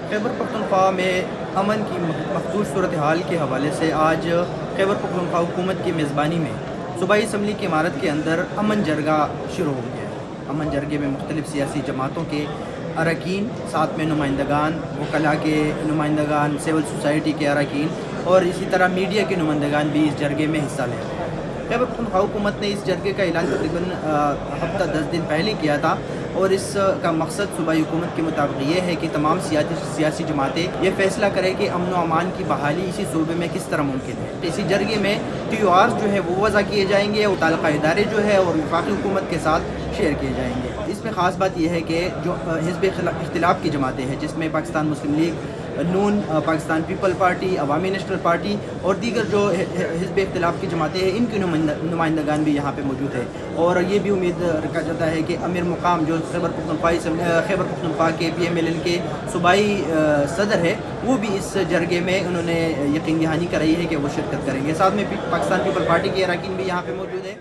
خیبر پختونخوا میں امن کی مخدوش صورتحال کے حوالے سے آج خیبر پختونخوا حکومت کی میزبانی میں صوبائی اسمبلی کی عمارت کے اندر امن جرگہ شروع ہو گیا ہے۔ امن جرگے میں مختلف سیاسی جماعتوں کے اراکین، ساتھ میں نمائندگان، وکلاء کے نمائندگان، سول سوسائٹی کے اراکین اور اسی طرح میڈیا کے نمائندگان بھی اس جرگے میں حصہ لے رہے ہیں۔ خیبر پختونخوا حکومت نے اس جرگے کا اعلان تقریباً ہفتہ 10 دن پہلے کیا تھا، اور اس کا مقصد صوبائی حکومت کے مطابق یہ ہے کہ تمام سیاسی جماعتیں یہ فیصلہ کریں کہ امن و امان کی بحالی اسی صوبے میں کس طرح ممکن ہے۔ اسی جرگے میں TOR جو ہے وہ وضع کیے جائیں گے، اور متعلقہ ادارے جو ہے اور وفاقی حکومت کے ساتھ شیئر کیے جائیں گے۔ اس میں خاص بات یہ ہے کہ جو حزب اختلاف کی جماعتیں ہیں، جس میں پاکستان مسلم لیگ، نون، پاکستان پیپل پارٹی، عوامی نیشنل پارٹی اور دیگر جو حزب اختلاف کی جماعتیں ہیں، ان کی نمائندگان بھی یہاں پہ موجود ہے۔ اور یہ بھی امید رکھا جاتا ہے کہ امیر مقام جو خیبر پختونخوا کے PMLN کے صوبائی صدر ہے، وہ بھی اس جرگے میں انہوں نے یقین دہانی کرائی ہے کہ وہ شرکت کریں گے۔ ساتھ میں پاکستان پیپل پارٹی کے اراکین بھی یہاں پہ موجود ہے۔